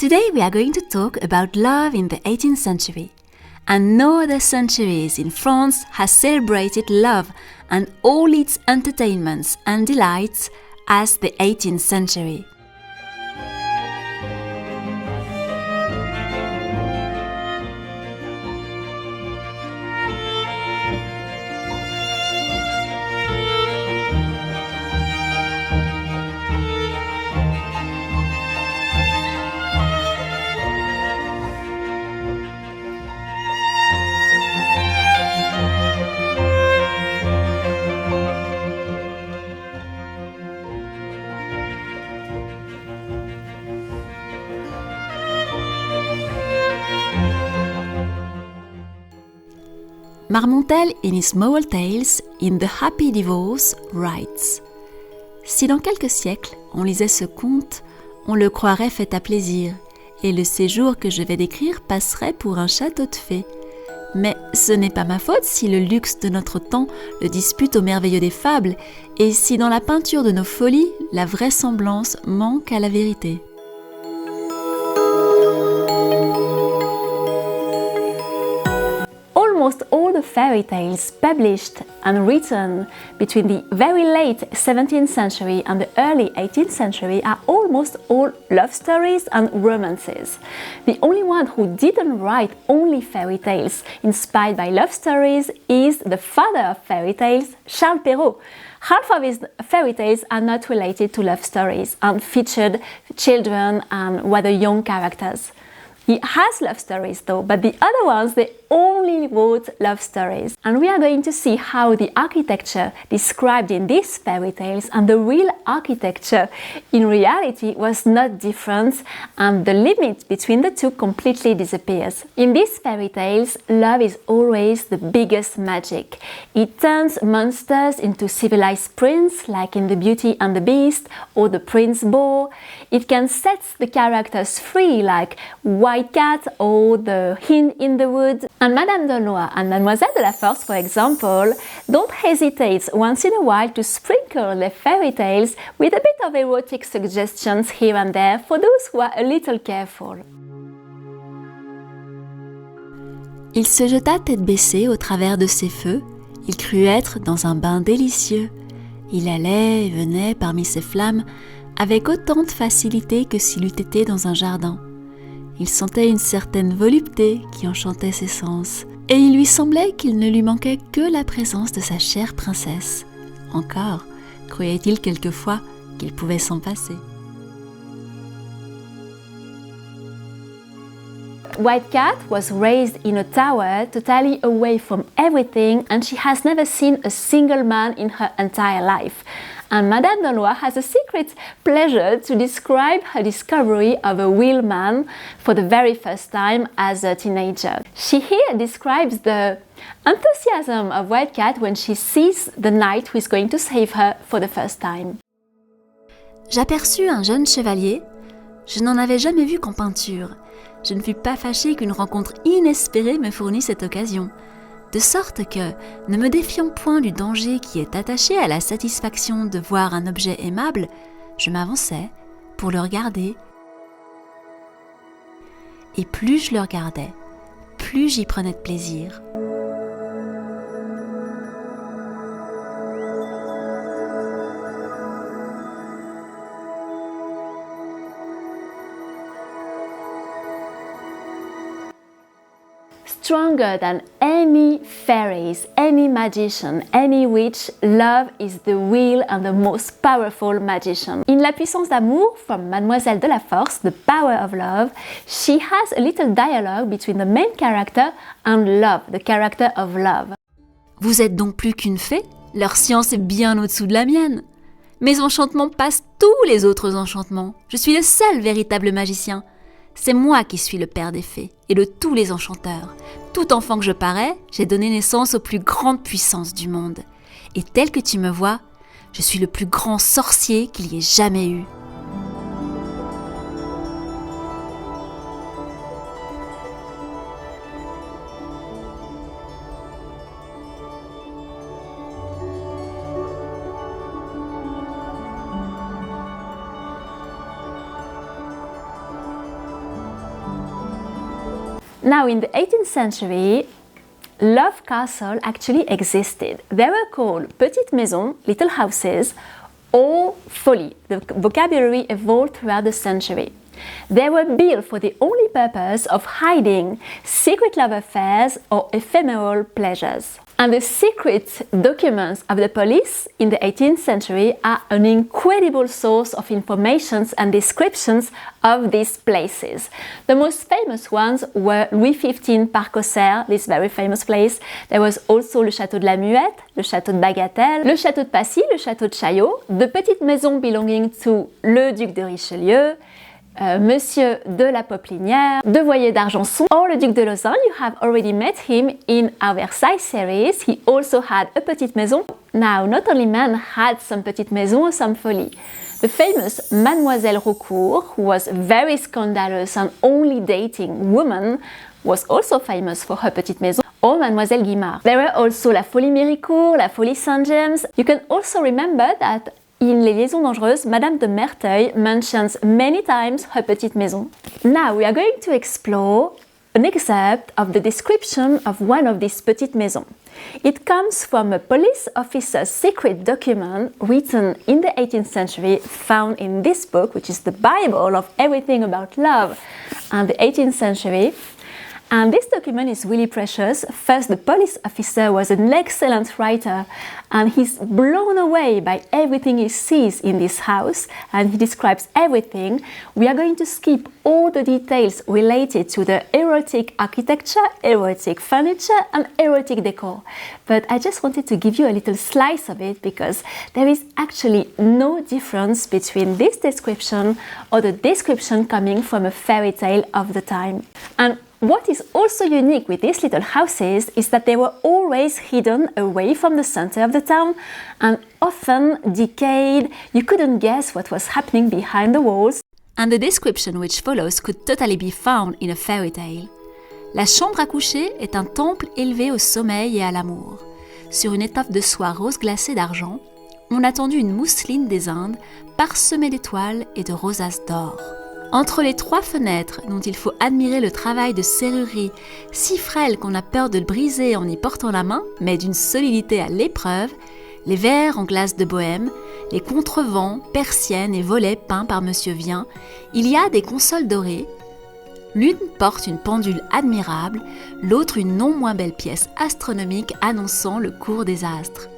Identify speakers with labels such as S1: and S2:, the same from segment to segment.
S1: Today we are going to talk about love in the 18th century. And no other centuries in France has celebrated love and all its entertainments and delights as the 18th century. Marmontel, in his Moral Tales, in The Happy Divorce, writes: Si dans quelques siècles on lisait ce conte, on le croirait fait à plaisir, et le séjour que je vais décrire passerait pour un château de fées. Mais ce n'est pas ma faute si le luxe de notre temps le dispute au merveilleux des fables, et si dans la peinture de nos folies, la vraisemblance manque à la vérité. Almost all the fairy tales published and written between the very late 17th century and the early 18th century are almost all love stories and romances. The only one who didn't write only fairy tales inspired by love stories is the father of fairy tales, Charles Perrault. Half of his fairy tales are not related to love stories and featured children and rather young characters. He has love stories though, but the other ones, they only wrote love stories. And we are going to see how the architecture described in these fairy tales and the real architecture in reality was not different, and the limit between the two completely disappears. In these fairy tales, love is always the biggest magic. It turns monsters into civilized princes, like in The Beauty and the Beast or The Prince Beau. It can set the characters free, like White Cat or The Hind in the Wood. And Madame de La and Mademoiselle de La Force, for example, don't hesitate once in a while to sprinkle their fairy tales with a bit of erotic suggestions here and there for those who are a little careful. Il se jeta tête baissée au travers de ses feux. Il crut être dans un bain délicieux. Il allait et venait parmi ces flammes avec autant de facilité que s'il eût été dans un jardin. Il sentait une certaine volupté qui enchantait ses sens, et il lui semblait qu'il ne lui manquait que la présence de sa chère princesse. Encore, croyait-il quelquefois qu'il pouvait s'en passer. White Cat was raised in a tower totally away from everything, and she has never seen a single man in her entire life. And Madame de La has a secret pleasure to describe her discovery of a real man for the very first time as a teenager. She here describes the enthusiasm of White Cat when she sees the knight who is going to save her for the first time. J'aperçus un jeune chevalier. Je n'en avais jamais vu qu'en peinture. Je ne fus pas fâchée qu'une rencontre inespérée me fournît cette occasion. De sorte que, ne me défiant point du danger qui est attaché à la satisfaction de voir un objet aimable, je m'avançai pour le regarder. Et plus je le regardais, plus j'y prenais de plaisir. Stronger than any fairies, any magician, any witch, love is the real and the most powerful magician. In La puissance d'amour from Mademoiselle de La Force, The Power of Love, she has a little dialogue between the main character and love, the character of love. Vous êtes donc plus qu'une fée? Leur science est bien au-dessous de la mienne. Mes enchantements passent tous les autres enchantements. Je suis le seul véritable magicien. C'est moi qui suis le père des fées et de tous les enchanteurs. Tout enfant que je parais, j'ai donné naissance aux plus grandes puissances du monde. Et tel que tu me vois, je suis le plus grand sorcier qu'il y ait jamais eu. Now, in the 18th century, love castle actually existed. They were called Petite maison, little houses, or folies. The vocabulary evolved throughout the century. They were built for the only purpose of hiding secret love affairs or ephemeral pleasures. And the secret documents of the police in the 18th century are an incredible source of information and descriptions of these places. The most famous ones were Louis XV Parc aux Cerfs, this very famous place. There was also le Château de la Muette, le Château de Bagatelle, le Château de Passy, le Château de Chaillot, the Petite maison belonging to le Duc de Richelieu, Monsieur de la Poplinière, de Voyer d'Argenson, or le Duc de Lausanne. You have already met him in our Versailles series. He also had a petite maison. Now, not only men had some petite maison or some folie. The famous Mademoiselle Riccoboni, who was very scandalous and only dating women, was also famous for her petite maison, or Mademoiselle Guimard. There were also la Folie Méricourt, la Folie Saint-James. You can also remember that in Les Liaisons Dangereuses, Madame de Merteuil mentions many times her petite maison. Now we are going to explore an excerpt of the description of one of these petites maisons. It comes from a police officer's secret document written in the 18th century, found in this book, which is the Bible of everything about love and the 18th century. And this document is really precious. First, the police officer was an excellent writer, and he's blown away by everything he sees in this house, and he describes everything. We are going to skip all the details related to the erotic architecture, erotic furniture, and erotic decor. But I just wanted to give you a little slice of it because there is actually no difference between this description or the description coming from a fairy tale of the time. And what is also unique with these little houses is that they were always hidden away from the center of the town and often decayed. You couldn't guess what was happening behind the walls. And the description which follows could totally be found in a fairy tale. La chambre à coucher est un temple élevé au sommeil et à l'amour. Sur une étoffe de soie rose glacée d'argent, on a tendu une mousseline des Indes parsemée d'étoiles et de rosaces d'or. Entre les trois fenêtres, dont il faut admirer le travail de serrurerie si frêle qu'on a peur de le briser en y portant la main, mais d'une solidité à l'épreuve, les verres en glace de Bohême, les contrevents, persiennes et volets peints par Monsieur Vien, il y a des consoles dorées. L'une porte une pendule admirable, l'autre une non moins belle pièce astronomique annonçant le cours des astres.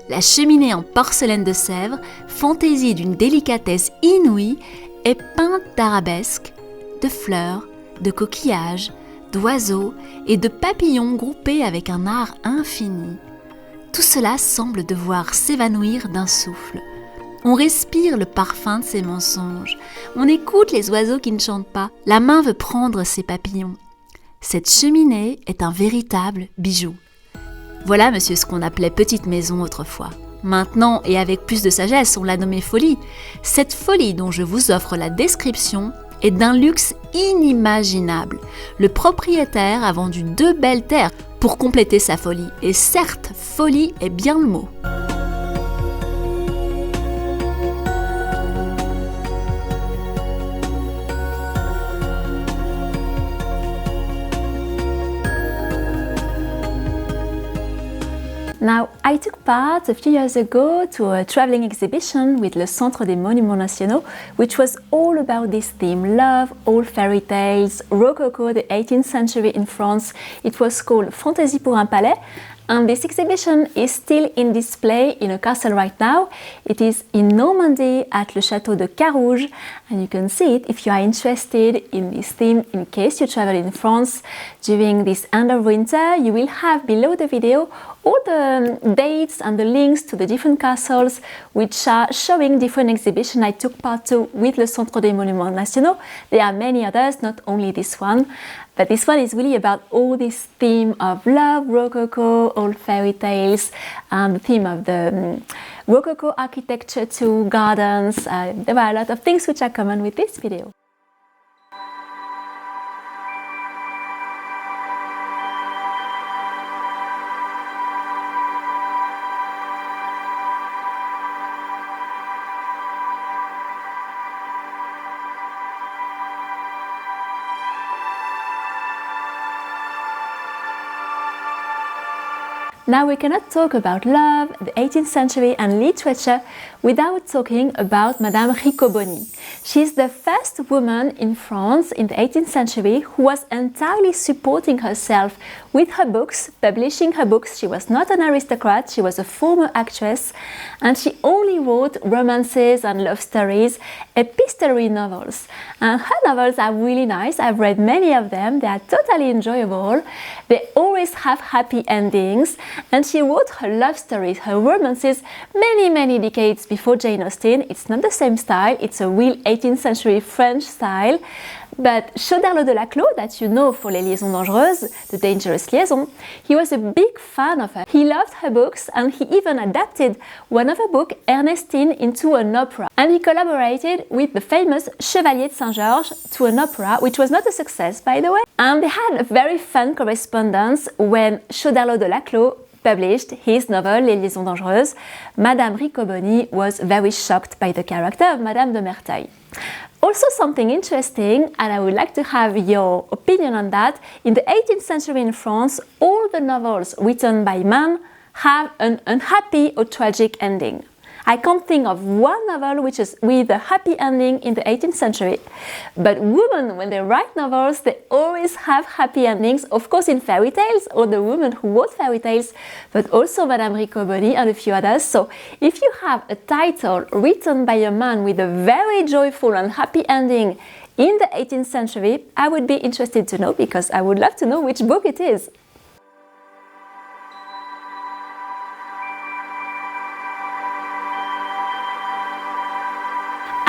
S1: La cheminée en porcelaine de Sèvres, fantaisie d'une délicatesse inouïe, est peinte d'arabesques, de fleurs, de coquillages, d'oiseaux et de papillons groupés avec un art infini. Tout cela semble devoir s'évanouir d'un souffle. On respire le parfum de ces mensonges. On écoute les oiseaux qui ne chantent pas. La main veut prendre ces papillons. Cette cheminée est un véritable bijou. Voilà, monsieur, ce qu'on appelait petite maison autrefois. Maintenant, et avec plus de sagesse, on l'a nommée folie. Cette folie dont je vous offre la description est d'un luxe inimaginable. Le propriétaire a vendu 2 belles terres pour compléter sa folie. Et certes, folie est bien le mot. Now, I took part a few years ago to a traveling exhibition with le Centre des Monuments Nationaux, which was all about this theme, love, old fairy tales, Rococo, the 18th century in France. It was called Fantaisies pour un palais. And this exhibition is still in display in a castle right now. It is in Normandy at le Château de Carrouges, and you can see it if you are interested in this theme in case you travel in France during this end of winter. You will have below the video all the dates and the links to the different castles which are showing different exhibitions I took part to with le Centre des Monuments Nationaux. There are many others, not only this one. But this one is really about all this theme of love, Rococo, old fairy tales, and the theme of the Rococo architecture to gardens. There are a lot of things which are common with this video. Now we cannot talk about love, the 18th century and literature without talking about Madame Riccoboni. She's the first woman in France in the 18th century who was entirely supporting herself with her books, publishing her books. She was not an aristocrat, she was a former actress, and she only wrote romances and love stories, epistolary novels. And her novels are really nice. I've read many of them. They are totally enjoyable. They always have happy endings. And she wrote her love stories, her romances, many decades before Jane Austen. It's not the same style. It's a real 18th century French style. But Château de la Force, that you know for Les Liaisons Dangereuses, the dangerous liaison, he was a big fan of her. He loved her books and he even adapted one of her books, Ernestine, into an opera. And he collaborated with the famous Chevalier de Saint-Georges to an opera, which was not a success, by the way. And they had a very fun correspondence when Château de la Force published his novel Les Liaisons Dangereuses. Madame Riccoboni was very shocked by the character of Madame de Merteuil. Also something interesting, and I would like to have your opinion on that, in the 18th century in France, all the novels written by men have an unhappy or tragic ending. I can't think of one novel which is with a happy ending in the 18th century. But women, when they write novels, they always have happy endings, of course in fairy tales, or the women who wrote fairy tales, but also Madame Riccoboni and a few others. So if you have a title written by a man with a very joyful and happy ending in the 18th century, I would be interested to know, because I would love to know which book it is.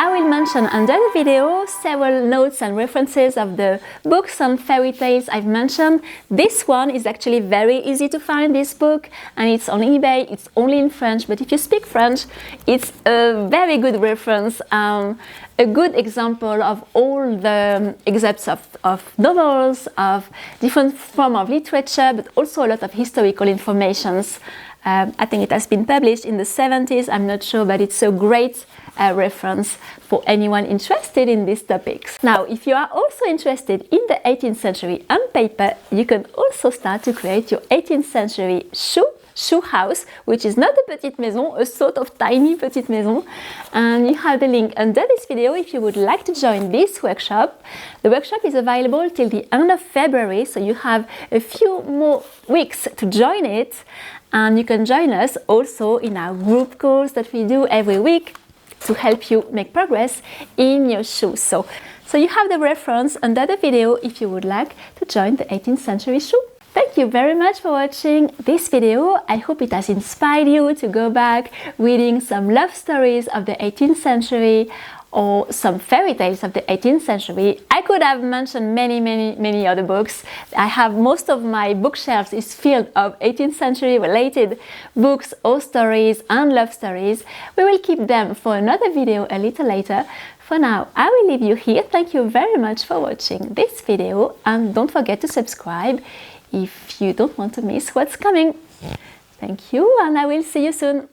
S1: I will mention under the video several notes and references of the books and fairy tales I've mentioned. This one is actually very easy to find, this book, and it's on eBay. It's only in French, but if you speak French, it's a very good reference, a good example of all the excerpts of novels, of different forms of literature, but also a lot of historical informations. I think it has been published in the 70s, I'm not sure, but it's a great reference for anyone interested in these topics. Now, if you are also interested in the 18th century on paper, you can also start to create your 18th century shoe house, which is not a petite maison, a sort of tiny petite maison. And you have the link under this video if you would like to join this workshop. The workshop is available till the end of February, so you have a few more weeks to join it. And you can join us also in our group calls that we do every week to help you make progress in your shoes. So you have the reference under the video if you would like to join the 18th century shoe. Thank you very much for watching this video. I hope it has inspired you to go back reading some love stories of the 18th century or some fairy tales of the 18th century. I could have mentioned many other books. I have most of my bookshelves is filled of 18th century related books or stories and love stories. We will keep them for another video a little later. For now, I will leave you here. Thank you very much for watching this video, and don't forget to subscribe if you don't want to miss what's coming. Thank you, and I will see you soon.